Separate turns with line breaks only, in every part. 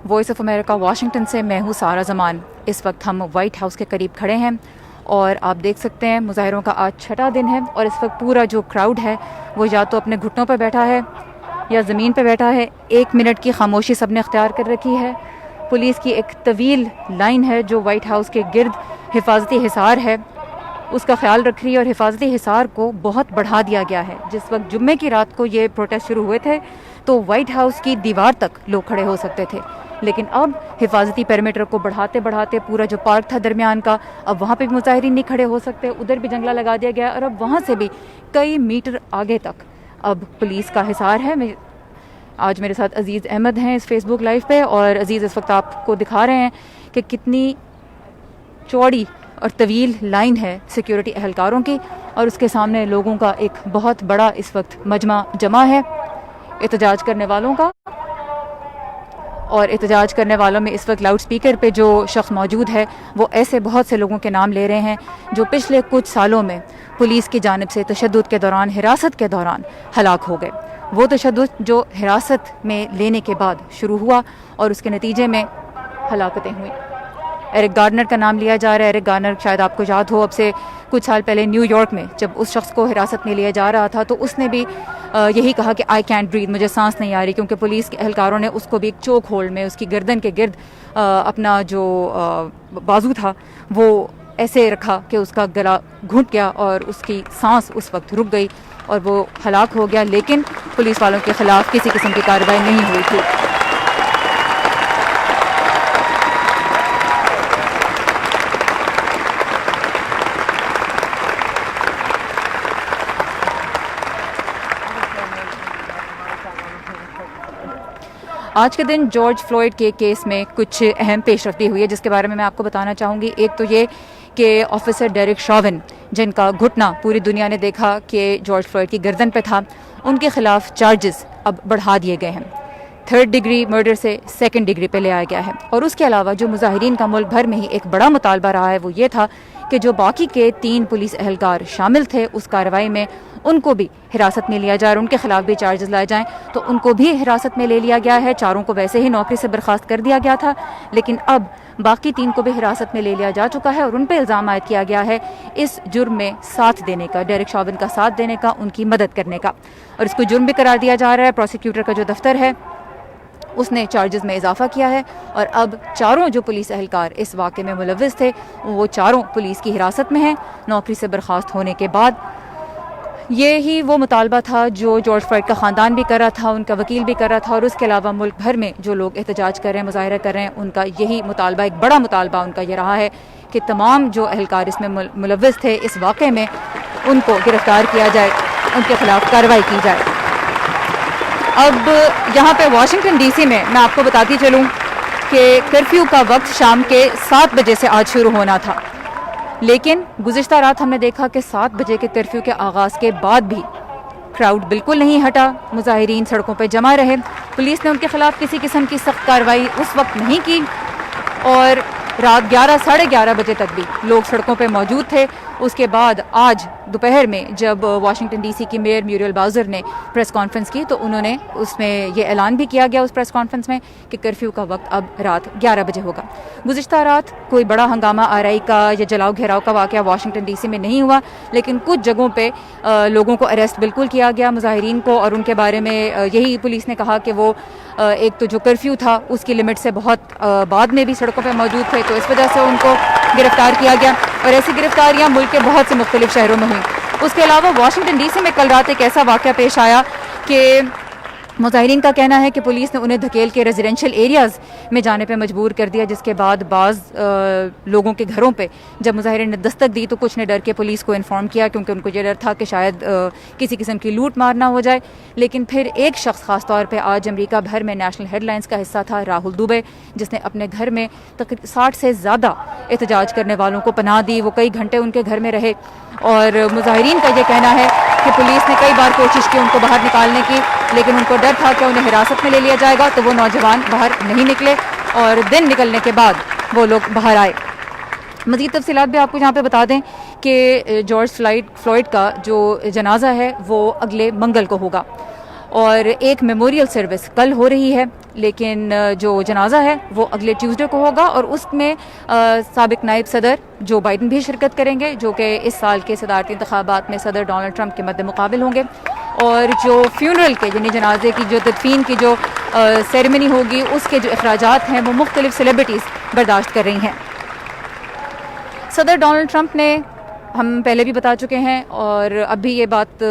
Voice of America Washington سے میں ہوں سارا زمان۔ اس وقت ہم وائٹ ہاؤس کے قریب کھڑے ہیں اور آپ دیکھ سکتے ہیں مظاہروں کا آج چھٹا دن ہے، اور اس وقت پورا جو کراؤڈ ہے وہ یا تو اپنے گھٹنوں پہ بیٹھا ہے یا زمین پہ بیٹھا ہے۔ 1 منٹ کی خاموشی سب نے اختیار کر رکھی ہے۔ پولیس کی ایک طویل لائن ہے جو وائٹ ہاؤس کے گرد حفاظتی حصار ہے اس کا خیال رکھ رہی ہے، اور حفاظتی حصار کو بہت بڑھا دیا گیا ہے۔ جس وقت جمعے کی رات کو یہ پروٹیسٹ شروع ہوئے تھے تو وائٹ ہاؤس کی دیوار تک لوگ کھڑے ہو سکتے تھے، لیکن اب حفاظتی پیریمیٹر کو بڑھاتے بڑھاتے پورا جو پارک تھا درمیان کا، اب وہاں پہ بھی مظاہرین نہیں کھڑے ہو سکتے، ادھر بھی جنگلہ لگا دیا گیا، اور اب وہاں سے بھی کئی میٹر آگے تک اب پولیس کا حصار ہے۔ آج میرے ساتھ عزیز احمد ہیں اس فیس بک لائیو پہ، اور عزیز اس وقت آپ کو دکھا رہے ہیں کہ کتنی چوڑی اور طویل لائن ہے سیکیورٹی اہلکاروں کی، اور اس کے سامنے لوگوں کا ایک بہت بڑا اس وقت مجمع جمع ہے احتجاج کرنے والوں کا۔ اور احتجاج کرنے والوں میں اس وقت لاؤڈ سپیکر پہ جو شخص موجود ہے وہ ایسے بہت سے لوگوں کے نام لے رہے ہیں جو پچھلے کچھ سالوں میں پولیس کی جانب سے تشدد کے دوران، حراست کے دوران ہلاک ہو گئے۔ وہ تشدد جو حراست میں لینے کے بعد شروع ہوا اور اس کے نتیجے میں ہلاکتیں ہوئیں۔ ایرک گارنر کا نام لیا جا رہا ہے۔ ایرک گارنر شاید آپ کو یاد ہو، اب سے کچھ سال پہلے نیو یارک میں جب اس شخص کو حراست میں لیا جا رہا تھا تو اس نے بھی یہی کہا کہ آئی کینٹ بریتھ، مجھے سانس نہیں آ رہی، کیونکہ پولیس کے اہلکاروں نے اس کو بھی ایک چوک ہولڈ میں اس کی گردن کے گرد اپنا جو بازو تھا وہ ایسے رکھا کہ اس کا گلا گھٹ گیا اور اس کی سانس اس وقت رک گئی اور وہ ہلاک ہو گیا، لیکن پولیس والوں کے خلاف کسی قسم کی کارروائی نہیں ہوئی تھی۔ آج کے دن جارج فلوئڈ کے کیس میں کچھ اہم پیش رفتی ہوئی ہے جس کے بارے میں آپ کو بتانا چاہوں گی۔ ایک تو یہ کہ آفیسر ڈیرک شاون، جن کا گھٹنا پوری دنیا نے دیکھا کہ جارج فلوئڈ کی گردن پہ تھا، ان کے خلاف چارجز اب بڑھا دیے گئے ہیں۔ 3rd ڈگری مرڈر سے 2nd ڈگری پہ لے آیا گیا ہے۔ اور اس کے علاوہ جو مظاہرین کا ملک بھر میں ہی ایک بڑا مطالبہ رہا ہے وہ یہ تھا کہ جو باقی کے 3 پولیس اہلکار شامل تھے اس کارروائی میں ان کو بھی حراست میں لیا جائے اور ان کے خلاف بھی چارجز لائے جائیں، تو ان کو بھی حراست میں لے لیا گیا ہے۔ 4 کو ویسے ہی نوکری سے برخاست کر دیا گیا تھا، لیکن اب باقی 3 کو بھی حراست میں لے لیا جا چکا ہے اور ان پہ الزام عائد کیا گیا ہے اس جرم میں ساتھ دینے کا، ڈیرک شاون کا ساتھ دینے کا، ان کی مدد کرنے کا، اور اس کو جرم بھی قرار دیا جا رہا ہے۔ پروسیکیوٹر کا جو دفتر ہے اس نے چارجز میں اضافہ کیا ہے، اور اب 4 جو پولیس اہلکار اس واقعے میں ملوث تھے وہ 4 پولیس کی حراست میں ہیں نوکری سے برخاست ہونے کے بعد۔ یہی وہ مطالبہ تھا جو جارج فلوئڈ کا خاندان بھی کر رہا تھا، ان کا وکیل بھی کر رہا تھا، اور اس کے علاوہ ملک بھر میں جو لوگ احتجاج کر رہے ہیں، مظاہرہ کر رہے ہیں، ان کا یہی مطالبہ، ایک بڑا مطالبہ ان کا یہ رہا ہے کہ تمام جو اہلکار اس میں ملوث تھے اس واقعے میں ان کو گرفتار کیا جائے، ان کے خلاف کارروائی کی جائے۔ اب یہاں پہ واشنگٹن ڈی سی میں آپ کو بتاتی چلوں کہ کرفیو کا وقت شام کے 7 بجے سے آج شروع ہونا تھا، لیکن گزشتہ رات ہم نے دیکھا کہ 7 بجے کے کرفیو کے آغاز کے بعد بھی کراؤڈ بالکل نہیں ہٹا، مظاہرین سڑکوں پہ جمع رہے۔ پولیس نے ان کے خلاف کسی قسم کی سخت کارروائی اس وقت نہیں کی، اور رات 11 ساڑھے 11 بجے تک بھی لوگ سڑکوں پہ موجود تھے۔ اس کے بعد آج دوپہر میں جب واشنگٹن ڈی سی کی میئر میوریل باؤزر نے پریس کانفرنس کی تو انہوں نے اس میں یہ اعلان بھی کیا گیا اس پریس کانفرنس میں کہ کرفیو کا وقت اب رات 11 بجے ہوگا۔ گزشتہ رات کوئی بڑا ہنگامہ آرائی کا یا جلاؤ گھیراؤ کا واقعہ واشنگٹن ڈی سی میں نہیں ہوا، لیکن کچھ جگہوں پہ لوگوں کو اریسٹ بالکل کیا گیا، مظاہرین کو، اور ان کے بارے میں یہی پولیس نے کہا کہ وہ ایک تو جو کرفیو تھا اس کی لمٹ سے بہت بعد میں بھی سڑکوں پہ موجود تھے، تو اس وجہ سے ان کو گرفتار کیا گیا، اور ایسی گرفتاریاں ملک کے بہت سے مختلف شہروں میں ہوئیں۔ اس کے علاوہ واشنگٹن ڈی سی میں کل رات ایک ایسا واقعہ پیش آیا کہ مظاہرین کا کہنا ہے کہ پولیس نے انہیں دھکیل کے ریزیڈینشیل ایریاز میں جانے پہ مجبور کر دیا، جس کے بعد بعض لوگوں کے گھروں پہ جب مظاہرین نے دستک دی تو کچھ نے ڈر کے پولیس کو انفارم کیا، کیونکہ ان کو یہ ڈر تھا کہ شاید کسی قسم کی لوٹ مار نہ ہو جائے۔ لیکن پھر ایک شخص خاص طور پہ آج امریکہ بھر میں نیشنل ہیڈ لائنز کا حصہ تھا، راہل دوبے، جس نے اپنے گھر میں 60 سے زیادہ احتجاج کرنے والوں کو پناہ دی۔ وہ کئی گھنٹے ان کے گھر میں رہے، اور مظاہرین کا یہ کہنا ہے کہ پولیس نے کئی بار کوشش کی ان کو باہر نکالنے کی، لیکن ان کو ڈر تھا کہ انہیں حراست میں لے لیا جائے گا، تو وہ نوجوان باہر نہیں نکلے، اور دن نکلنے کے بعد وہ لوگ باہر آئے۔ مزید تفصیلات بھی آپ کو یہاں پہ بتا دیں کہ جارج فلوئڈ کا جو جنازہ ہے وہ اگلے منگل کو ہوگا، اور ایک میموریل سروس کل ہو رہی ہے، لیکن جو جنازہ ہے وہ اگلے ٹیوزڈے کو ہوگا، اور اس میں سابق نائب صدر جو بائیڈن بھی شرکت کریں گے، جو کہ اس سال کے صدارتی انتخابات میں صدر ڈونلڈ ٹرمپ کے مد مقابل ہوں گے. اور جو فیونرل کے یعنی جنازے کی جو تدفین کی جو سیریمنی ہوگی، اس کے جو اخراجات ہیں وہ مختلف سیلیبریٹیز برداشت کر رہی ہیں. صدر ڈونلڈ ٹرمپ نے، ہم پہلے بھی بتا چکے ہیں اور اب بھی یہ بات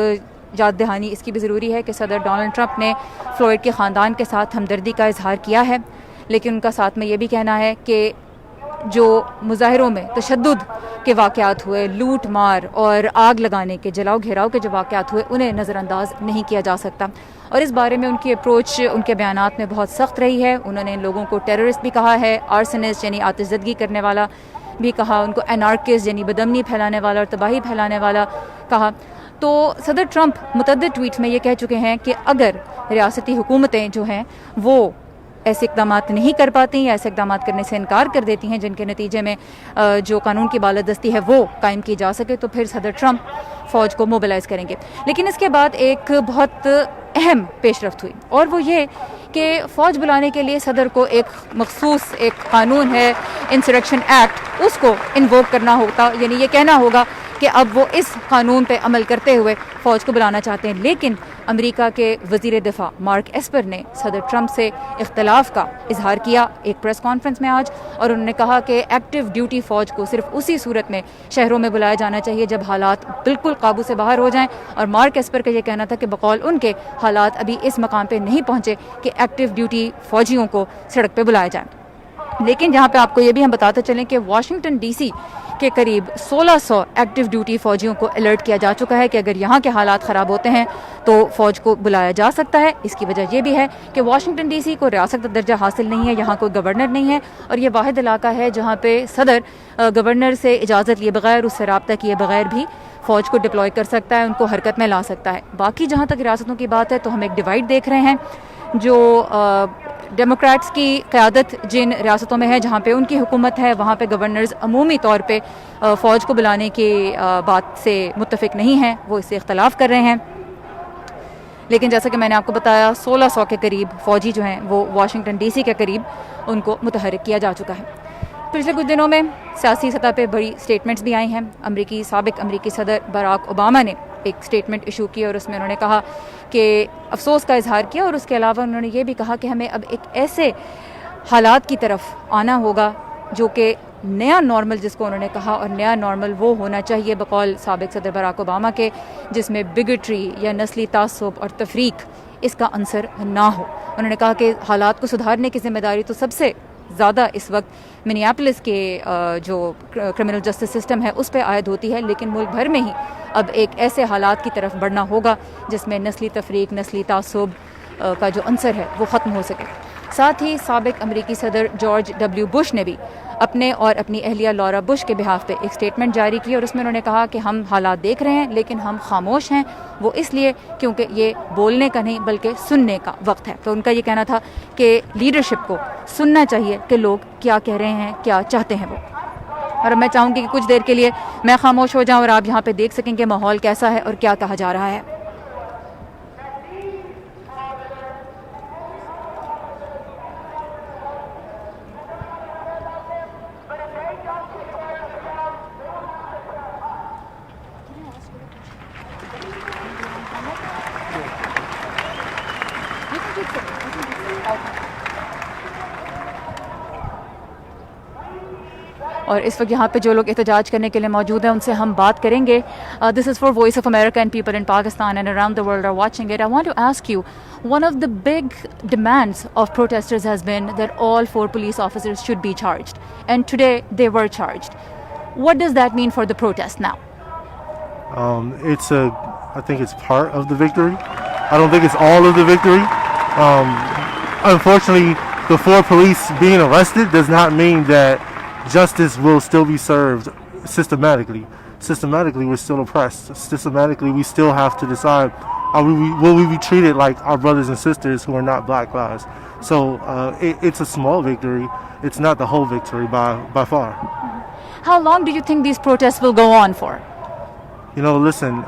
یاد دہانی اس کی بھی ضروری ہے کہ صدر ڈونلڈ ٹرمپ نے فلوئڈ کے خاندان کے ساتھ ہمدردی کا اظہار کیا ہے، لیکن ان کا ساتھ میں یہ بھی کہنا ہے کہ جو مظاہروں میں تشدد کے واقعات ہوئے، لوٹ مار اور آگ لگانے کے، جلاؤ گھیراؤ کے جو واقعات ہوئے، انہیں نظر انداز نہیں کیا جا سکتا. اور اس بارے میں ان کی اپروچ ان کے بیانات میں بہت سخت رہی ہے. انہوں نے ان لوگوں کو ٹیررسٹ بھی کہا ہے، آرسنسٹ یعنی آتش زدگی کرنے والا بھی کہا، ان کو انارکسٹ یعنی بدامنی پھیلانے والا اور تباہی پھیلانے والا کہا. تو صدر ٹرمپ متعدد ٹویٹ میں یہ کہہ چکے ہیں کہ اگر ریاستی حکومتیں جو ہیں وہ ایسے اقدامات نہیں کر پاتی یا ایسے اقدامات کرنے سے انکار کر دیتی ہیں جن کے نتیجے میں جو قانون کی بالادستی ہے وہ قائم کی جا سکے، تو پھر صدر ٹرمپ فوج کو موبلائز کریں گے. لیکن اس کے بعد ایک بہت اہم پیش رفت ہوئی، اور وہ یہ کہ فوج بلانے کے لیے صدر کو ایک مخصوص ایک قانون ہے انسرکشن ایکٹ، اس کو انووک کرنا ہوتا، یعنی یہ کہنا ہوگا کہ اب وہ اس قانون پہ عمل کرتے ہوئے فوج کو بلانا چاہتے ہیں. لیکن امریکہ کے وزیر دفاع مارک ایسپر نے صدر ٹرمپ سے اختلاف کا اظہار کیا ایک پریس کانفرنس میں آج، اور انہوں نے کہا کہ ایکٹیو ڈیوٹی فوج کو صرف اسی صورت میں شہروں میں بلایا جانا چاہیے جب حالات بالکل قابو سے باہر ہو جائیں. اور مارک ایسپر کا یہ کہنا تھا کہ بقول ان کے حالات ابھی اس مقام پہ نہیں پہنچے کہ ایکٹیو ڈیوٹی فوجیوں کو سڑک پہ بلایا جائے. لیکن یہاں پہ آپ کو یہ بھی ہم بتاتے چلیں کہ واشنگٹن ڈی سی کے قریب 1600 ایکٹیو ڈیوٹی فوجیوں کو الرٹ کیا جا چکا ہے کہ اگر یہاں کے حالات خراب ہوتے ہیں تو فوج کو بلایا جا سکتا ہے. اس کی وجہ یہ بھی ہے کہ واشنگٹن ڈی سی کو ریاست کا درجہ حاصل نہیں ہے، یہاں کوئی گورنر نہیں ہے، اور یہ واحد علاقہ ہے جہاں پہ صدر گورنر سے اجازت لیے بغیر، اس سے رابطہ کیے بغیر بھی فوج کو ڈپلوائے کر سکتا ہے، ان کو حرکت میں لا سکتا ہے. باقی جہاں تک ریاستوں کی بات ہے تو ہم ایک ڈیوائڈ دیکھ رہے ہیں. جو ڈیموکریٹس کی قیادت جن ریاستوں میں ہے جہاں پہ ان کی حکومت ہے، وہاں پہ گورنرز عمومی طور پہ فوج کو بلانے کی بات سے متفق نہیں ہیں، وہ اس سے اختلاف کر رہے ہیں. لیکن جیسا کہ میں نے آپ کو بتایا 1600 کے قریب فوجی جو ہیں وہ واشنگٹن ڈی سی کے قریب ان کو متحرک کیا جا چکا ہے. پچھلے کچھ دنوں میں سیاسی سطح پہ بڑی سٹیٹمنٹس بھی آئی ہیں. سابق امریکی صدر براک اوباما نے ایک سٹیٹمنٹ ایشو کی اور اس میں انہوں نے کہا کہ افسوس کا اظہار کیا، اور اس کے علاوہ انہوں نے یہ بھی کہا کہ ہمیں اب ایک ایسے حالات کی طرف آنا ہوگا جو کہ نیا نارمل، جس کو انہوں نے کہا، اور نیا نارمل وہ ہونا چاہیے بقول سابق صدر براک اوباما کے جس میں بگٹری یا نسلی تعصب اور تفریق اس کا عنصر نہ ہو. انہوں نے کہا کہ حالات کو سدھارنے کی ذمہ داری تو سب سے زیادہ اس وقت منیاپولس کے جو کرمنل جسٹس سسٹم ہے اس پہ عائد ہوتی ہے، لیکن ملک بھر میں ہی اب ایک ایسے حالات کی طرف بڑھنا ہوگا جس میں نسلی تفریق، نسلی تعصب کا جو عنصر ہے وہ ختم ہو سکے. ساتھ ہی سابق امریکی صدر جارج ڈبلیو بش نے بھی اپنے اور اپنی اہلیہ لورا بش کے بہاف پہ ایک سٹیٹمنٹ جاری کی، اور اس میں انہوں نے کہا کہ ہم حالات دیکھ رہے ہیں لیکن ہم خاموش ہیں، وہ اس لیے کیونکہ یہ بولنے کا نہیں بلکہ سننے کا وقت ہے. تو ان کا یہ کہنا تھا کہ لیڈرشپ کو سننا چاہیے کہ لوگ کیا کہہ رہے ہیں، کیا چاہتے ہیں وہ. اور اب میں چاہوں گی کہ کچھ دیر کے لیے میں خاموش ہو جاؤں اور آپ یہاں پہ دیکھ سکیں کہ ماحول کیسا ہے اور کیا کہا جا رہا ہے. اور اس وقت یہاں پہ جو لوگ احتجاج کرنے کے لیے موجود ہیں ان سے ہم بات کریں گے. This is for voice of America and people in Pakistan and around the world are watching it. I want to ask you, one of the big demands of protesters has been that all 4 police officers should be charged, and today they were charged. What does that mean for the protest now?
I think it's part of the victory. I don't think it's all of the victory. Unfortunately, the 4 police being arrested does not mean that justice will still be served systematically. Systematically, we're still oppressed. Systematically, we still have to decide, will we be treated like our brothers and sisters who are not Black lives? So it's a small victory. It's not the whole victory by far.
How long do you think these protests will go on for?
Listen,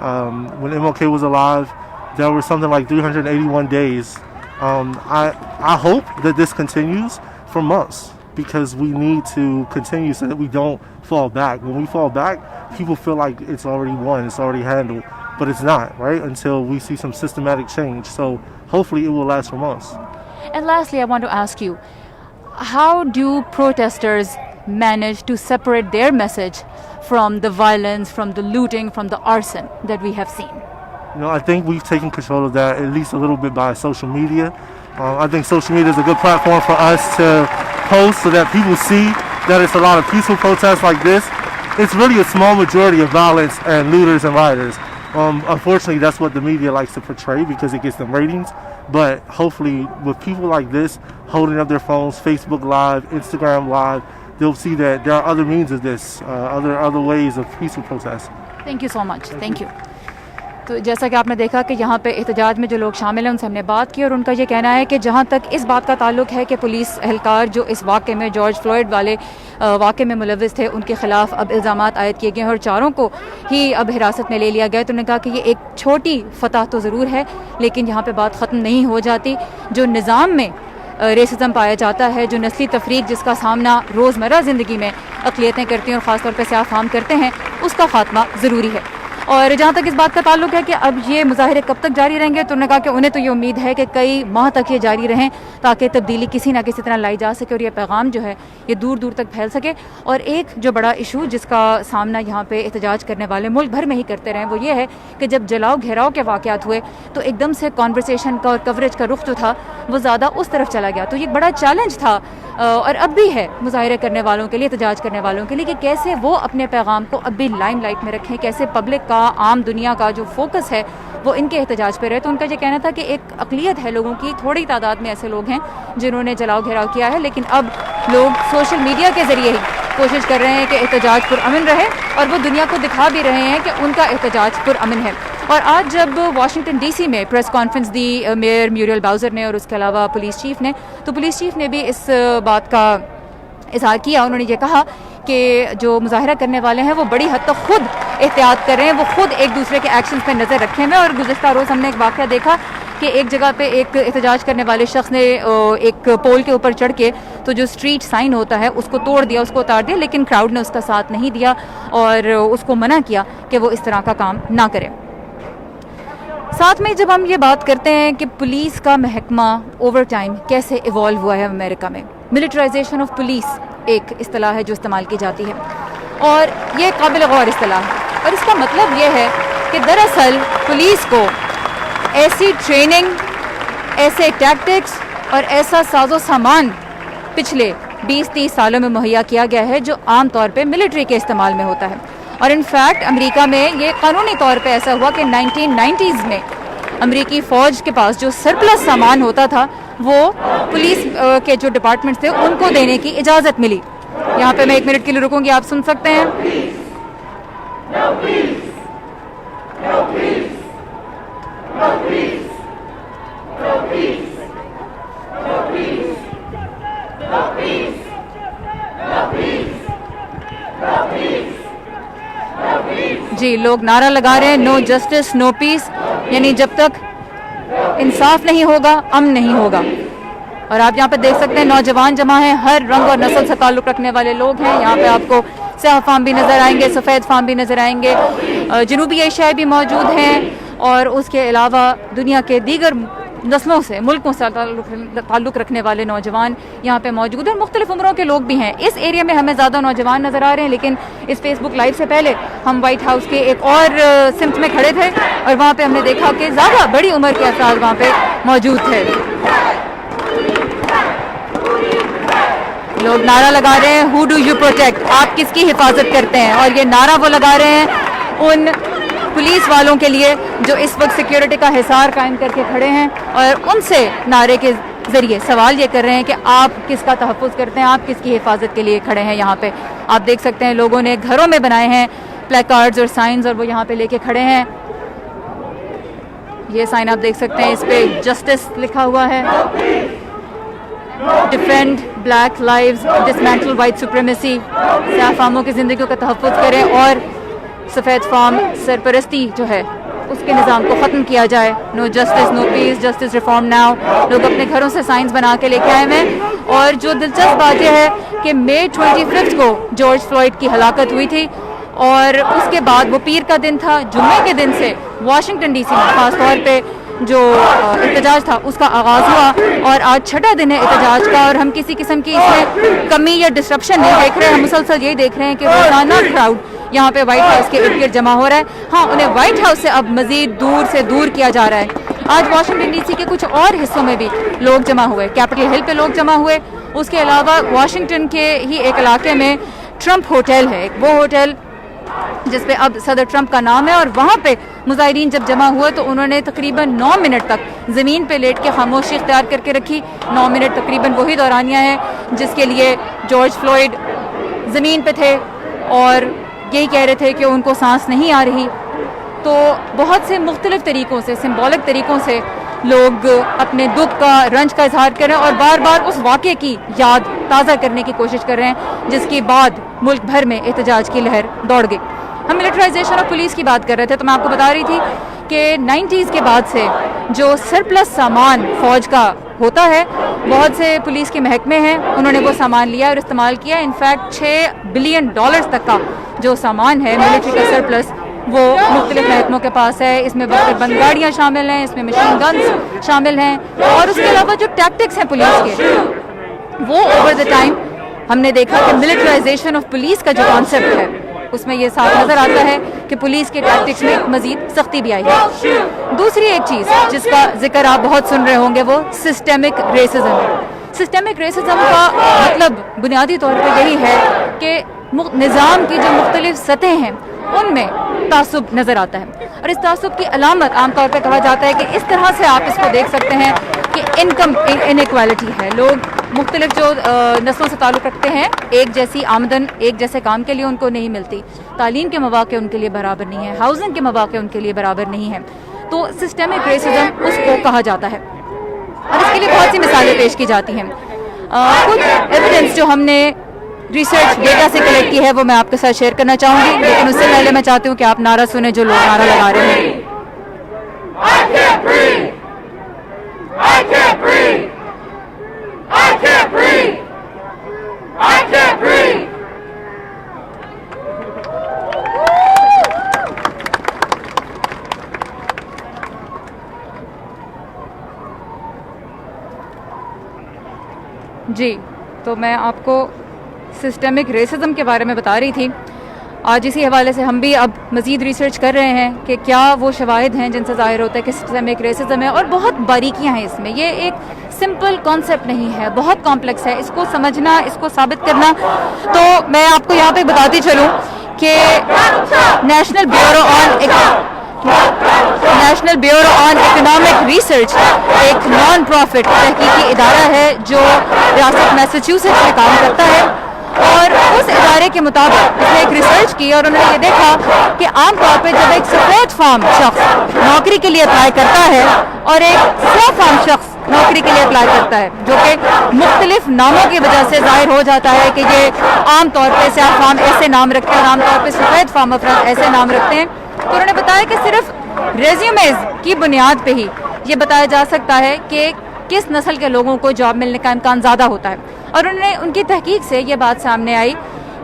when MLK was alive, There were something like 381 days. I hope that this continues for months, because we need to continue so that we don't fall back. When we fall back, people feel like it's already won, it's already handled, but it's not, right? Until we see some systematic change. So hopefully it will last for months.
And lastly, I want to ask you, how do protesters manage to separate their message from the violence, from the looting, from the arson that we have seen?
I think we've taken control of that at least a little bit by social media. I think social media is a good platform for us to post so that people see that it's a lot of peaceful protests like this. It's really a small majority of violence and looters and rioters. Unfortunately, that's what the media likes to portray because it gets them ratings. But hopefully, with people like this holding up their phones, Facebook Live, Instagram Live, they'll see that there are other means of this, other ways of peaceful protest.
Thank you so much. Thank you. تو جیسا کہ آپ نے دیکھا کہ یہاں پہ احتجاج میں جو لوگ شامل ہیں ان سے ہم نے بات کی، اور ان کا یہ کہنا ہے کہ جہاں تک اس بات کا تعلق ہے کہ پولیس اہلکار جو اس واقعے میں جارج فلوئڈ والے واقعے میں ملوث تھے ان کے خلاف اب الزامات عائد کیے گئے ہیں اور چاروں کو ہی اب حراست میں لے لیا گیا ہے، تو انہوں نے کہا کہ یہ ایک چھوٹی فتح تو ضرور ہے لیکن یہاں پہ بات ختم نہیں ہو جاتی. جو نظام میں ریسزم پایا جاتا ہے، جو نسلی تفریق جس کا سامنا روزمرہ زندگی میں اقلیتیں کرتی ہیں اور خاص طور پہ سیاہ فام کرتے ہیں، اس کا خاتمہ ضروری ہے. اور جہاں تک اس بات کا تعلق ہے کہ اب یہ مظاہرے کب تک جاری رہیں گے، تو انہوں نے کہا کہ انہیں تو یہ امید ہے کہ کئی ماہ تک یہ جاری رہیں تاکہ تبدیلی کسی نہ کسی طرح لائی جا سکے اور یہ پیغام جو ہے یہ دور دور تک پھیل سکے. اور ایک جو بڑا ایشو جس کا سامنا یہاں پہ احتجاج کرنے والے ملک بھر میں ہی کرتے رہے وہ یہ ہے کہ جب جلاؤ گھیراؤ کے واقعات ہوئے تو ایک دم سے کانورسیشن کا اور کوریج کا رخ جو تھا وہ زیادہ اس طرف چلا گیا. تو یہ ایک بڑا چیلنج تھا اور اب بھی ہے مظاہرے کرنے والوں کے لیے، احتجاج کرنے والوں کے لیے، کہ کیسے وہ اپنے پیغام کو اب بھی لائم لائٹ میں رکھیں، کیسے پبلک کا، عام دنیا کا جو فوکس ہے وہ ان کے احتجاج پہ رہے. تو ان کا یہ کہنا تھا کہ ایک اقلیت ہے لوگوں کی، تھوڑی تعداد میں ایسے لوگ ہیں جنہوں نے جلاؤ گھیراؤ کیا ہے، لیکن اب لوگ سوشل میڈیا کے ذریعے ہی کوشش کر رہے ہیں کہ احتجاج پرامن رہے اور وہ دنیا کو دکھا بھی رہے ہیں کہ ان کا احتجاج پرامن ہے. اور آج جب واشنگٹن ڈی سی میں پریس کانفرنس دی میئر میوریل باؤزر نے اور اس کے علاوہ پولیس چیف نے، تو پولیس چیف نے بھی اس بات کا اظہار کیا. انہوں نے یہ کہا کہ جو مظاہرہ کرنے والے ہیں وہ بڑی حد تک خود احتیاط کر رہے ہیں، وہ خود ایک دوسرے کے ایکشنز پہ نظر رکھے ہوئے. اور گزشتہ روز ہم نے ایک واقعہ دیکھا کہ ایک جگہ پہ ایک احتجاج کرنے والے شخص نے ایک پول کے اوپر چڑھ کے تو جو اسٹریٹ سائن ہوتا ہے اس کو توڑ دیا، اس کو اتار دیا، لیکن کراؤڈ نے اس کا ساتھ نہیں دیا اور اس کو منع کیا کہ وہ اس طرح کا کام نہ کرے. ساتھ میں جب ہم یہ بات کرتے ہیں کہ پولیس کا محکمہ اوور ٹائم کیسے ایوالو ہوا ہے امریکہ میں، ملٹرائزیشن آف پولیس ایک اصطلاح ہے جو استعمال کی جاتی ہے اور یہ قابل غور اصطلاح ہے. اور اس کا مطلب یہ ہے کہ دراصل پولیس کو ایسی ٹریننگ، ایسے ٹیکٹکس اور ایسا ساز و سامان پچھلے 20-30 سالوں میں مہیا کیا گیا ہے جو عام طور پہ ملٹری کے استعمال میں ہوتا ہے. اور انفیکٹ امریکہ میں یہ قانونی طور پہ ایسا ہوا کہ 1990s میں امریکی فوج کے پاس جو سرپلس سامان ہوتا تھا وہ پولیس کے جو ڈپارٹمنٹس تھے ان کو دینے کی اجازت ملی. یہاں پہ میں 1 منٹ کے لیے رکوں گی، آپ سن سکتے ہیں. جی، لوگ نعرہ لگا رہے ہیں نو جسٹس نو پیس، یعنی جب تک انصاف نہیں ہوگا امن نہیں ہوگا. اور آپ یہاں پہ دیکھ سکتے ہیں نوجوان جمع ہیں، ہر رنگ اور نسل سے تعلق رکھنے والے لوگ ہیں. یہاں پہ آپ کو سیاہ فام بھی نظر آئیں گے، سفید فام بھی نظر آئیں گے، جنوبی ایشیائی بھی موجود ہیں اور اس کے علاوہ دنیا کے دیگر نسلوں سے، ملکوں سے تعلق رکھنے والے نوجوان یہاں پہ موجود ہیں. مختلف عمروں کے لوگ بھی ہیں. اس ایریا میں ہمیں زیادہ نوجوان نظر آ رہے ہیں، لیکن اس فیس بک لائیو سے پہلے ہم وائٹ ہاؤس کے ایک اور سمت میں کھڑے تھے اور وہاں پہ ہم نے دیکھا کہ زیادہ بڑی عمر کے افراد وہاں پہ موجود تھے. لوگ نعرہ لگا رہے ہیں ہو ڈو یو پروٹیکٹ، آپ کس کی حفاظت کرتے ہیں. اور یہ نعرہ وہ لگا رہے ہیں ان پولیس والوں کے لیے جو اس وقت سیکیورٹی کا حصار قائم کر کے کھڑے ہیں اور ان سے نعرے کے ذریعے سوال یہ کر رہے ہیں کہ آپ کس کا تحفظ کرتے ہیں، آپ کس کی حفاظت کے لیے کھڑے ہیں. یہاں پہ آپ دیکھ سکتے ہیں لوگوں نے گھروں میں بنائے ہیں پلیکارڈز اور سائنز اور وہ یہاں پہ لے کے کھڑے ہیں. یہ سائن آپ دیکھ سکتے ہیں، اس پہ جسٹس لکھا ہوا ہے، defend black lives, dismantle white supremacy, سیاہ فاموں کی زندگیوں کا تحفظ کریں اور سفید فام سرپرستی جو ہے اس کے نظام کو ختم کیا جائے. نو جسٹس نو پیس, جسٹس ریفارم ناؤ. لوگ اپنے گھروں سے سائنس بنا کے لے کے آئے ہیں. اور جو دلچسپ بات یہ ہے کہ مئی 25 کو جارج فلوئڈ کی ہلاکت ہوئی تھی, اور اس کے بعد وہ پیر کا دن تھا. جمعے کے دن سے واشنگٹن ڈی سی میں خاص طور پہ جو احتجاج تھا اس کا آغاز ہوا, اور آج چھٹا دن ہے احتجاج کا, اور ہم کسی قسم کی اس میں کمی یا ڈسرپشن نہیں دیکھ رہے ہیں. ہم مسلسل یہی دیکھ رہے ہیں کہ روزانہ کراؤڈ یہاں پہ وائٹ ہاؤس کے ارد گرد جمع ہو رہا ہے. ہاں, انہیں وائٹ ہاؤس سے اب مزید دور سے دور کیا جا رہا ہے. آج واشنگٹن ڈی سی کے کچھ اور حصوں میں بھی لوگ جمع ہوئے, کیپٹل ہل پہ لوگ جمع ہوئے. اس کے علاوہ واشنگٹن کے ہی ایک علاقے میں ٹرمپ ہوٹل ہے, وہ ہوٹل جس پہ اب صدر ٹرمپ کا نام ہے, اور وہاں پہ مظاہرین جب جمع ہوئے تو انہوں نے تقریباً 9 منٹ تک زمین پہ لیٹ کے خاموشی اختیار کر کے رکھی. 9 منٹ تقریباً وہی دورانیہ ہے جس کے لیے جارج فلوئڈ زمین پہ تھے اور یہی کہہ رہے تھے کہ ان کو سانس نہیں آ رہی. تو بہت سے مختلف طریقوں سے, سمبولک طریقوں سے لوگ اپنے دکھ کا, رنج کا اظہار کر رہے ہیں, اور بار بار اس واقعے کی یاد تازہ کرنے کی کوشش کر رہے ہیں جس کے بعد ملک بھر میں احتجاج کی لہر دوڑ گئی. ہم ملٹرائزیشن آف پولیس کی بات کر رہے تھے, تو میں آپ کو بتا رہی تھی کہ 90s کے بعد سے جو سرپلس سامان فوج کا ہوتا ہے, بہت سے پولیس کے محکمے ہیں, انہوں نے وہ سامان لیا اور استعمال کیا. انفیکٹ $6 بلین تک کا جو سامان ہے ملٹری کا سرپلس, وہ مختلف محکموں کے پاس ہے. اس میں بستر بند گاڑیاں شامل ہیں, اس میں مشین گنز شامل ہیں, اور اس کے علاوہ جو ٹیکٹکس ہیں پولیس کے, وہ اوور دا ٹائم ہم نے دیکھا کہ ملٹرائزیشن آف پولیس کا جو کانسیپٹ ہے اس میں یہ صاف نظر آتا ہے کہ پولیس کے ٹیکٹکس میں مزید سختی بھی آئی ہے. دوسری ایک چیز جس کا ذکر آپ بہت سن رہے ہوں گے وہ سسٹمک ریسزم ہے. سسٹمک ریسزم کا مطلب بنیادی طور پر یہی ہے کہ نظام کی جو مختلف سطحیں ہیں ان میں تعصب نظر آتا ہے, اور اس تعصب کی علامت عام طور پہ کہا جاتا ہے کہ اس طرح سے آپ اس کو دیکھ سکتے ہیں کہ انکم انیکوالٹی ہے. لوگ مختلف جو نسلوں سے تعلق رکھتے ہیں, ایک جیسی آمدن ایک جیسے کام کے لیے ان کو نہیں ملتی, تعلیم کے مواقع ان کے لیے برابر نہیں ہے, ہاؤسنگ کے مواقع ان کے لیے برابر نہیں ہے. تو سسٹمک ریسزم اس کو کہا جاتا ہے, اور اس کے لیے بہت سی مثالیں پیش کی جاتی ہیں. کچھ ایویڈنس جو ہم نے ریسرچ ڈیٹا سے کلیکٹ کی ہے وہ میں آپ کے ساتھ شیئر کرنا چاہوں گی, لیکن اس سے پہلے میں چاہتی ہوں کہ آپ نعرہ سنیں جو لوگ نعرہ لگا رہے ہیں.
I can't breathe. I can't breathe. I can't breathe. I can't breathe.
جی, تو میں آپ کو سسٹمک ریسزم کے بارے میں بتا رہی تھی. آج اسی حوالے سے ہم بھی اب مزید ریسرچ کر رہے ہیں کہ کیا وہ شواہد ہیں جن سے ظاہر ہوتا ہے کہ سسٹمک ریسزم ہے, اور بہت باریکیاں ہیں اس میں. یہ ایک سمپل کانسیپٹ نہیں ہے, بہت کمپلیکس ہے. اس کو سمجھنا, اس کو ثابت کرنا, تو میں آپ کو یہاں پہ بتاتی چلوں کہ national bureau on economic research ایک نان پروفٹ تحقیقی ادارہ ہے جو ریاست میساچیوسیٹس میں کام کرتا ہے, اور اس ادارے کے مطابق اس نے ایک ریسرچ کی اور انہوں نے یہ دیکھا کہ عام طور پہ جب ایک سفید فام شخص نوکری کے لیے اپلائی کرتا ہے اور ایک سیاہ فام شخص نوکری کے لیے اپلائی کرتا ہے, جو کہ مختلف ناموں کی وجہ سے ظاہر ہو جاتا ہے کہ یہ عام طور پہ سیاہ فام ایسے نام رکھتے ہیں اور عام طور پہ سفید فام افراد ایسے نام رکھتے ہیں, تو انہوں نے بتایا کہ صرف ریزیومیز کی بنیاد پہ ہی یہ بتایا جا سکتا ہے کہ کس نسل کے لوگوں کو جاب ملنے کا امکان زیادہ ہوتا ہے. اور انہوں نے ان کی تحقیق سے یہ بات سامنے آئی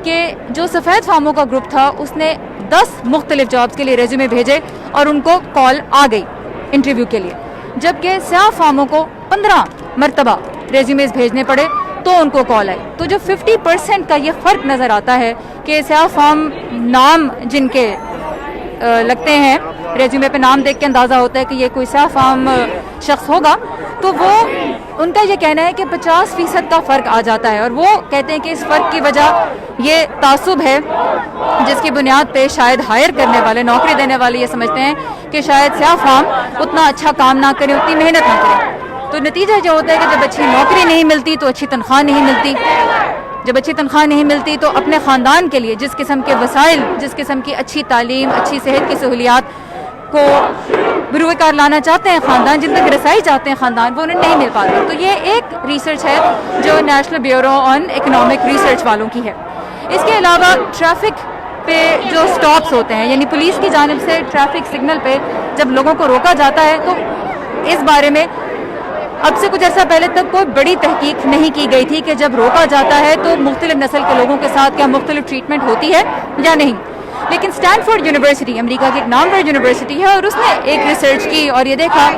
کہ جو سفید فاموں کا گروپ تھا اس نے 10 مختلف جابز کے لیے ریزیومے بھیجے اور ان کو کال آ گئی انٹرویو کے لیے, جبکہ سیاہ فاموں کو 15 مرتبہ ریزیومیز بھیجنے پڑے تو ان کو کال آئی. تو جو 50% کا یہ فرق نظر آتا ہے کہ سیاہ فام نام جن کے لگتے ہیں, ریزیومے پہ نام دیکھ کے اندازہ ہوتا ہے کہ یہ کوئی سیاہ فام شخص ہوگا, تو وہ ان کا یہ کہنا ہے کہ 50% کا فرق آ جاتا ہے. اور وہ کہتے ہیں کہ اس فرق کی وجہ یہ تعصب ہے جس کی بنیاد پہ شاید ہائر کرنے والے, نوکری دینے والے یہ سمجھتے ہیں کہ شاید سیاہ فام اتنا اچھا کام نہ کریں, اتنی محنت نہ کریں. تو نتیجہ یہ ہوتا ہے کہ جب اچھی نوکری نہیں ملتی تو اچھی تنخواہ نہیں ملتی, جب اچھی تنخواہ نہیں ملتی تو اپنے خاندان کے لیے جس قسم کے وسائل, جس قسم کی اچھی تعلیم, اچھی صحت کی سہولیات کو بروئے کار لانا چاہتے ہیں خاندان, جن تک رسائی چاہتے ہیں خاندان, وہ انہیں نہیں مل پاتا. تو یہ ایک ریسرچ ہے جو national bureau on economic research والوں کی ہے. اس کے علاوہ ٹریفک پہ جو سٹاپس ہوتے ہیں، یعنی پولیس کی جانب سے ٹریفک سگنل پہ جب لوگوں کو روکا جاتا ہے، تو اس بارے میں اب سے کچھ عرصہ پہلے تک کوئی بڑی تحقیق نہیں کی گئی تھی کہ جب روکا جاتا ہے تو مختلف نسل کے لوگوں کے ساتھ کیا مختلف ٹریٹمنٹ ہوتی ہے یا نہیں. لیکن اسٹینفورڈ یونیورسٹی امریکہ کی ایک نامور یونیورسٹی ہے، اور اس نے ایک ریسرچ کی اور یہ دیکھا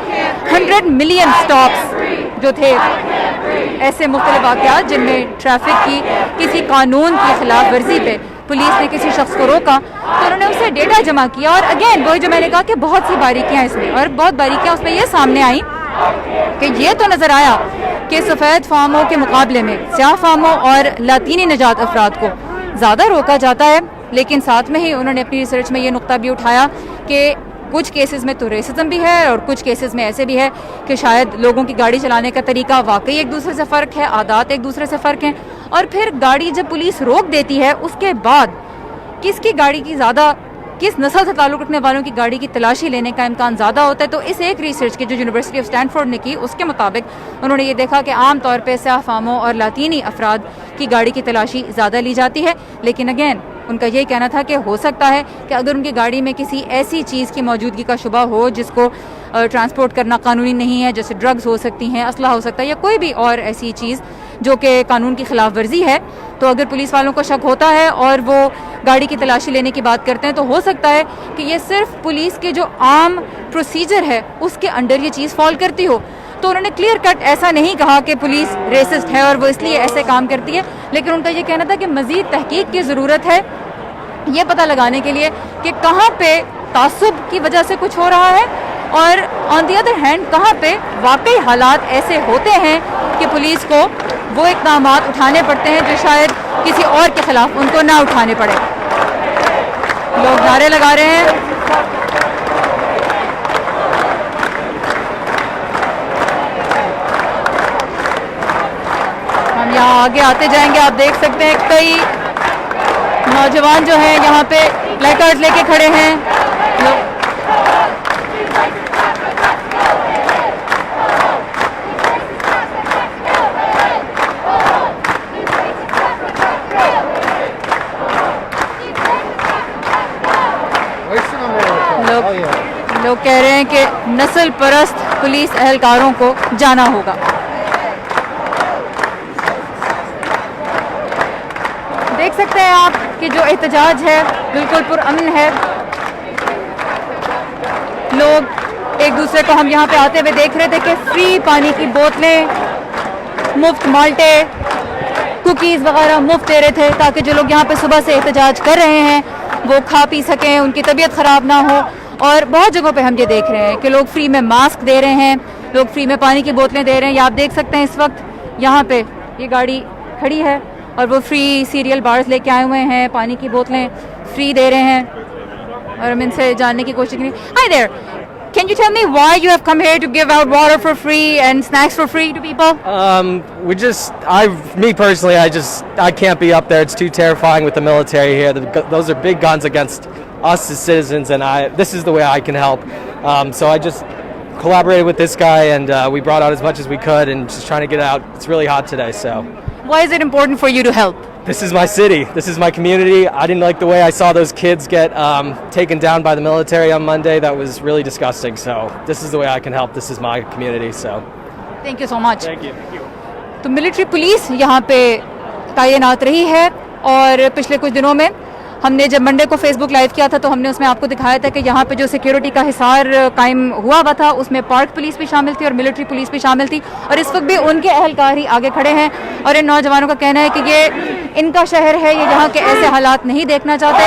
100 ملین سٹاپس جو تھے، ایسے مختلف واقعات جن میں ٹریفک کی کسی قانون کی خلاف ورزی پہ پولیس نے کسی شخص کو روکا، تو انہوں نے اس سے ڈیٹا جمع کیا. اور اگین وہی جو میں نے کہا کہ بہت سی باریکیاں اس میں، اور بہت باریکیاں اس میں یہ سامنے آئیں کہ یہ تو نظر آیا کہ سفید فاموں کے مقابلے میں سیاہ فاموں اور لاطینی نژاد افراد کو زیادہ روکا جاتا ہے. لیکن ساتھ میں ہی انہوں نے اپنی ریسرچ میں یہ نقطہ بھی اٹھایا کہ کچھ کیسز میں تو ریسزم بھی ہے، اور کچھ کیسز میں ایسے بھی ہے کہ شاید لوگوں کی گاڑی چلانے کا طریقہ واقعی ایک دوسرے سے فرق ہے، عادات ایک دوسرے سے فرق ہیں. اور پھر گاڑی جب پولیس روک دیتی ہے، اس کے بعد کس کی گاڑی کی زیادہ، کس نسل سے تعلق رکھنے والوں کی گاڑی کی تلاشی لینے کا امکان زیادہ ہوتا ہے. تو اس ایک ریسرچ کی جو یونیورسٹی آف اسٹینفورڈ نے کی، اس کے مطابق انہوں نے یہ دیکھا کہ عام طور پہ سیاہ فاموں اور لاطینی افراد کی گاڑی کی تلاشی زیادہ لی جاتی ہے. لیکن اگین ان کا یہ کہنا تھا کہ ہو سکتا ہے کہ اگر ان کی گاڑی میں کسی ایسی چیز کی موجودگی کا شبہ ہو جس کو ٹرانسپورٹ کرنا قانونی نہیں ہے، جیسے ڈرگز ہو سکتی ہیں، اسلحہ ہو سکتا ہے، یا کوئی بھی اور ایسی چیز جو کہ قانون کی خلاف ورزی ہے، تو اگر پولیس والوں کو شک ہوتا ہے اور وہ گاڑی کی تلاشی لینے کی بات کرتے ہیں، تو ہو سکتا ہے کہ یہ صرف پولیس کے جو عام پروسیجر ہے اس کے انڈر یہ چیز فال کرتی ہو. تو انہوں نے کلیئر کٹ ایسا نہیں کہا کہ پولیس ریسسٹ ہے اور وہ اس لیے ایسے کام کرتی ہے، لیکن ان کا یہ کہنا تھا کہ مزید تحقیق کی ضرورت ہے یہ پتہ لگانے کے لیے کہ کہاں پہ تعصب کی وجہ سے کچھ ہو رہا ہے، اور آن دی ادر ہینڈ کہاں پہ واقعی حالات ایسے ہوتے ہیں کہ پولیس کو وہ اقدامات اٹھانے پڑتے ہیں جو شاید کسی اور کے خلاف ان کو نہ اٹھانے پڑے. لوگ نعرے لگا رہے ہیں. ہم یہاں آگے آتے جائیں گے. آپ دیکھ سکتے ہیں کئی نوجوان جو ہیں یہاں پہ پلیکارڈ لے کے کھڑے ہیں. لوگ کہہ رہے ہیں کہ نسل پرست پولیس اہلکاروں کو جانا ہوگا. دیکھ سکتے ہیں آپ کہ جو احتجاج ہے بالکل پرامن ہے. لوگ ایک دوسرے کو، ہم یہاں پہ آتے ہوئے دیکھ رہے تھے کہ فری پانی کی بوتلیں، مفت مالٹے، کوکیز وغیرہ مفت دے رہے تھے تاکہ جو لوگ یہاں پہ صبح سے احتجاج کر رہے ہیں وہ کھا پی سکیں، ان کی طبیعت خراب نہ ہو. اور بہت جگہوں پہ ہم یہ دیکھ رہے ہیں کہ لوگ فری میں ماسک دے رہے ہیں، لوگ فری میں پانی کی بوتلیں دے رہے ہیں. یہ آپ دیکھ سکتے ہیں اس وقت یہاں پہ یہ گاڑی کھڑی ہے اور وہ فری سیریل بارز لے کے آئے ہوئے ہیں، پانی کی بوتلیں فری دے رہے ہیں. اور ہم ان سے جاننے کی کوشش کریں. Hi there. Can you tell me why you have come here to give out water for free and snacks for free to people?
Me personally, I can't be up there. It's too terrifying with the military here. Those are big guns against us as citizens, and this is the way I can help. So I just collaborated with this guy, and we brought out as much as we could, and just trying to get out. It's really hot today, so.
Why is it important for you to help?
This is my city. This is my community. I didn't like the way I saw those kids get taken down by the military on Monday. That was really disgusting. So this is the way I can help. This is my community. So.
Thank you so much.
Thank you.
تو military police یہاں پہ تعینات رہی ہے، اور پچھلے کچھ دنوں میں ہم نے جب منڈے کو فیس بک لائیو کیا تھا تو ہم نے اس میں آپ کو دکھایا تھا کہ یہاں پہ جو سیکیورٹی کا حصار قائم ہوا ہوا تھا اس میں پارک پولیس بھی شامل تھی اور ملٹری پولیس بھی شامل تھی، اور اس وقت بھی ان کے اہلکار ہی آگے کھڑے ہیں. اور ان نوجوانوں کا کہنا ہے کہ یہ ان کا شہر ہے، یہ یہاں کے ایسے حالات نہیں دیکھنا چاہتے،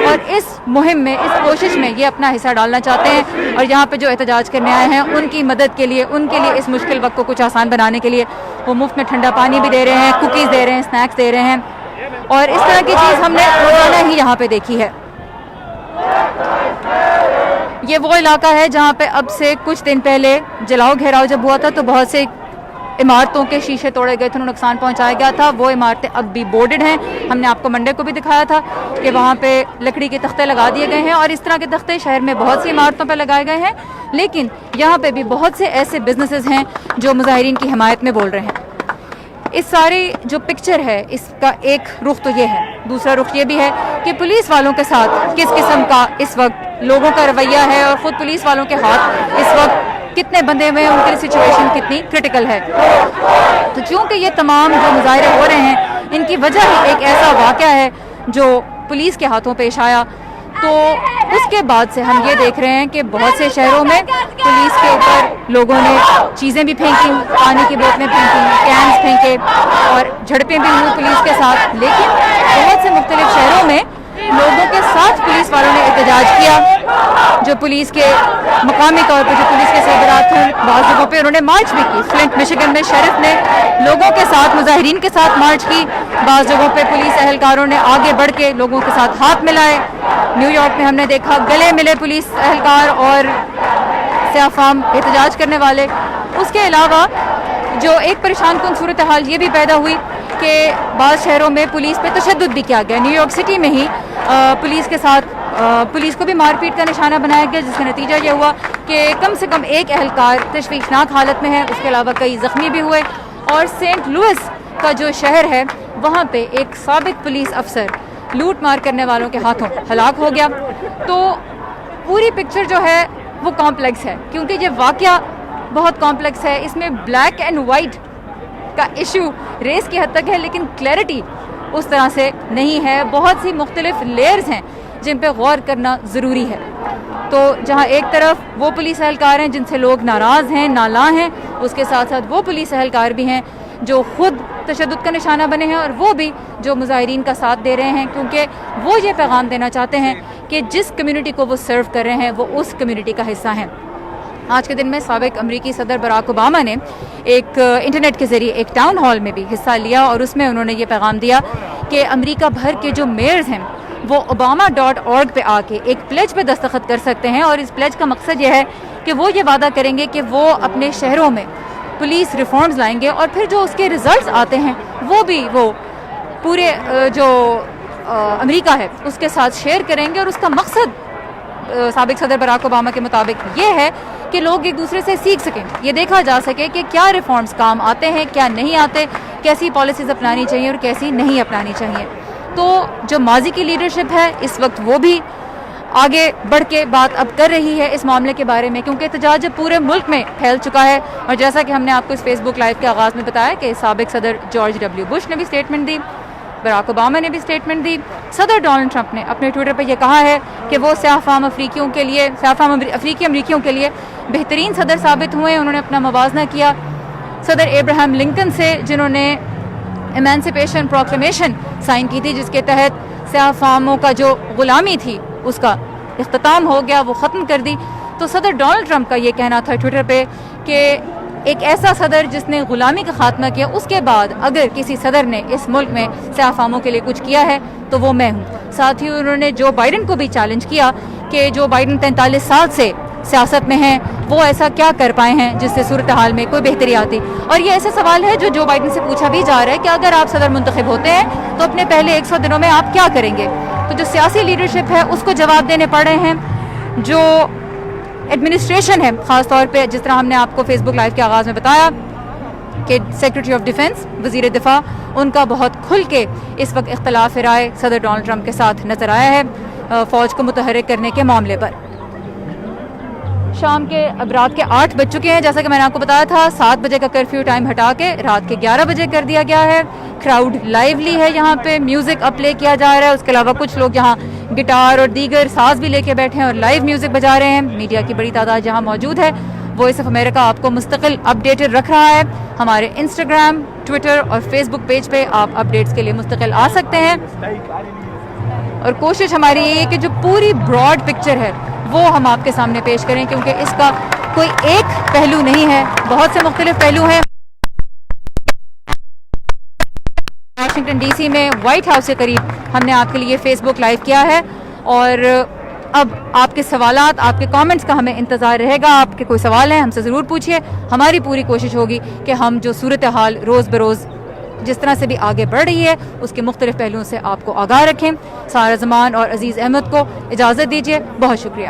اور اس مہم میں، اس کوشش میں یہ اپنا حصہ ڈالنا چاہتے ہیں. اور یہاں پہ جو احتجاج کرنے آئے ہیں ان کی مدد کے لیے، ان کے لیے اس مشکل وقت کو کچھ آسان بنانے کے لیے وہ مفت میں ٹھنڈا پانی بھی دے رہے ہیں، کوکیز دے رہے ہیں، اسنیکس دے رہے ہیں. اور اس طرح کی چیز ہم نے روزانہ ہی یہاں پہ دیکھی ہے. یہ وہ علاقہ ہے جہاں پہ اب سے کچھ دن پہلے جلاؤ گھیراؤ جب ہوا تھا تو بہت سے عمارتوں کے شیشے توڑے گئے تھے، نقصان پہنچایا گیا تھا. وہ عمارتیں اب بھی بورڈڈ ہیں. ہم نے آپ کو منڈے کو بھی دکھایا تھا کہ وہاں پہ لکڑی کے تختے لگا دیے گئے ہیں، اور اس طرح کے تختے شہر میں بہت سی عمارتوں پہ لگائے گئے ہیں. لیکن یہاں پہ بھی بہت سے ایسے بزنسز ہیں جو مظاہرین کی حمایت میں بول رہے ہیں. اس سارے جو پکچر ہے اس کا ایک رخ تو یہ ہے، دوسرا رخ یہ بھی ہے کہ پولیس والوں کے ساتھ کس قسم کا اس وقت لوگوں کا رویہ ہے، اور خود پولیس والوں کے ہاتھ اس وقت کتنے بندے ہوئے ہیں، ان کی سچویشن کتنی کرٹیکل ہے. تو چونکہ یہ تمام جو مظاہرے ہو رہے ہیں ان کی وجہ ہی ایک ایسا واقعہ ہے جو پولیس کے ہاتھوں پیش آیا، تو اس کے بعد سے ہم یہ دیکھ رہے ہیں کہ بہت سے شہروں میں پولیس کے اوپر لوگوں نے چیزیں بھی پھینکی، پانی کی بوتلیں پھینکی، کینز پھینکے، اور جھڑپیں بھی ہوئی پولیس کے ساتھ. لیکن بہت سے مختلف شہروں میں لوگوں کے ساتھ پولیس والوں نے احتجاج کیا. جو پولیس کے مقامی طور پر جو پولیس کے سربراہ تھے بعض جگہوں پہ انہوں نے مارچ بھی کی. فلنٹ مشیگن میں شریف نے لوگوں کے ساتھ مظاہرین کے ساتھ مارچ کی. بعض جگہوں پہ پولیس اہلکاروں نے آگے بڑھ کے لوگوں کے ساتھ ہاتھ ملائے. نیو یارک میں ہم نے دیکھا گلے ملے پولیس اہلکار اور سیاہ فام احتجاج کرنے والے. اس کے علاوہ جو ایک پریشان کن صورتحال یہ بھی پیدا ہوئی کہ بعض شہروں میں پولیس پہ تشدد بھی کیا گیا. نیو یارک سٹی میں ہی پولیس کے ساتھ پولیس کو بھی مار پیٹ کا نشانہ بنایا گیا، جس کا نتیجہ یہ ہوا کہ کم سے کم ایک اہلکار تشویشناک حالت میں ہے. اس کے علاوہ کئی زخمی بھی ہوئے. اور سینٹ لوئس کا جو شہر ہے وہاں پہ ایک سابق پولیس افسر لوٹ مار کرنے والوں کے ہاتھوں ہلاک ہو گیا. تو پوری پکچر جو ہے وہ کمپلیکس ہے، کیونکہ یہ واقعہ بہت کمپلیکس ہے. اس میں بلیک اینڈ وائٹ کا ایشو ریس کی حد تک ہے، لیکن کلیئرٹی اس طرح سے نہیں ہے. بہت سی مختلف لیئرز ہیں جن پہ غور کرنا ضروری ہے. تو جہاں ایک طرف وہ پولیس اہلکار ہیں جن سے لوگ ناراض ہیں، نالاں ہیں، اس کے ساتھ ساتھ وہ پولیس اہلکار بھی ہیں جو خود تشدد کا نشانہ بنے ہیں، اور وہ بھی جو مظاہرین کا ساتھ دے رہے ہیں، کیونکہ وہ یہ پیغام دینا چاہتے ہیں کہ جس کمیونٹی کو وہ سرو کر رہے ہیں وہ اس کمیونٹی کا حصہ ہیں. آج کے دن میں سابق امریکی صدر براک اوباما نے ایک انٹرنیٹ کے ذریعے ایک ٹاؤن ہال میں بھی حصہ لیا، اور اس میں انہوں نے یہ پیغام دیا کہ امریکہ بھر کے جو میئرز ہیں وہ obama.org پہ آ کے ایک پلیج پہ دستخط کر سکتے ہیں. اور اس پلیج کا مقصد یہ ہے کہ وہ یہ وعدہ کریں گے کہ وہ اپنے شہروں میں پولیس ریفارمز لائیں گے، اور پھر جو اس کے ریزلٹس آتے ہیں وہ بھی وہ پورے جو امریکہ ہے اس کے ساتھ شیئر کریں گے. اور اس کا مقصد سابق صدر براک اوباما کے مطابق یہ ہے کہ لوگ ایک دوسرے سے سیکھ سکیں، یہ دیکھا جا سکے کہ کیا ریفارمز کام آتے ہیں، کیا نہیں آتے، کیسی پالیسیز اپنانی چاہیے اور کیسی نہیں اپنانی چاہیے. تو جو ماضی کی لیڈرشپ ہے اس وقت وہ بھی آگے بڑھ کے بات اب کر رہی ہے اس معاملے کے بارے میں، کیونکہ احتجاج اب پورے ملک میں پھیل چکا ہے. اور جیسا کہ ہم نے آپ کو اس فیس بک لائیو کے آغاز میں بتایا کہ سابق صدر جارج ڈبلیو بش نے بھی اسٹیٹمنٹ دی، براک اوباما نے بھی اسٹیٹمنٹ دی. صدر ڈونلڈ ٹرمپ نے اپنے ٹویٹر پہ یہ کہا ہے کہ وہ سیاہ فام افریقی امریکیوں کے لیے بہترین صدر ثابت ہوئے. انہوں نے اپنا موازنہ کیا صدر ابراہیم لنکن سے، جنہوں نے ایمانسپیشن پروکلیمیشن سائن کی تھی، جس کے تحت سیاہ فاموں کا جو غلامی تھی اس کا اختتام ہو گیا، وہ ختم کر دی. تو صدر ڈونلڈ ٹرمپ کا یہ کہنا تھا ٹویٹر پہ کہ ایک ایسا صدر جس نے غلامی کا خاتمہ کیا، اس کے بعد اگر کسی صدر نے اس ملک میں سیاہ فاموں کے لیے کچھ کیا ہے تو وہ میں ہوں. ساتھ ہی انہوں نے جو بائیڈن کو بھی چیلنج کیا کہ جو بائیڈن 43 سال سے سیاست میں ہیں وہ ایسا کیا کر پائے ہیں جس سے صورتحال میں کوئی بہتری آتی. اور یہ ایسا سوال ہے جو بائیڈن سے پوچھا بھی جا رہا ہے کہ اگر آپ صدر منتخب ہوتے ہیں تو اپنے پہلے 100 دنوں میں آپ کیا کریں گے. تو جو سیاسی لیڈرشپ ہے اس کو جواب دینے پڑ رہے ہیں. جو ایڈمنسٹریشن ہے، خاص طور پہ جس طرح ہم نے آپ کو فیس بک لائیو کے آغاز میں بتایا کہ سیکرٹری آف ڈیفنس، وزیر دفاع، ان کا بہت کھل کے اس وقت اختلاف رائے صدر ڈونلڈ ٹرمپ کے ساتھ نظر آیا ہے فوج کو متحرک کرنے کے معاملے پر. شام کے اب رات کے 8 بج چکے ہیں. جیسا کہ میں نے آپ کو بتایا تھا 7 بجے کا کرفیو ٹائم ہٹا کے رات کے 11 بجے کر دیا گیا ہے. کراؤڈ لائیولی ہے، یہاں پہ میوزک اب پلے کیا جا رہا ہے. اس کے علاوہ کچھ لوگ یہاں گٹار اور دیگر ساز بھی لے کے بیٹھے ہیں اور لائیو میوزک بجا رہے ہیں. میڈیا کی بڑی تعداد جہاں موجود ہے. وائس آف امریکہ آپ کو مستقل اپڈیٹڈ رکھ رہا ہے. ہمارے انسٹاگرام، ٹویٹر اور فیس بک پیج پہ آپ اپڈیٹس کے لیے مستقل آ سکتے ہیں. اور کوشش ہماری یہ ہے کہ جو پوری براڈ پکچر ہے وہ ہم آپ کے سامنے پیش کریں، کیونکہ اس کا کوئی ایک پہلو نہیں ہے، بہت سے مختلف پہلو ہیں. واشنگٹن ڈی سی میں وائٹ ہاؤس کے قریب ہم نے آپ کے لیے فیس بک لائیو کیا ہے، اور اب آپ کے سوالات، آپ کے کامنٹس کا ہمیں انتظار رہے گا. آپ کے کوئی سوال ہیں ہم سے ضرور پوچھیے. ہماری پوری کوشش ہوگی کہ ہم جو صورتحال روز بروز جس طرح سے بھی آگے بڑھ رہی ہے اس کے مختلف پہلوؤں سے آپ کو آگاہ رکھیں. سارا زمان اور عزیز احمد کو اجازت دیجیے. بہت شکریہ.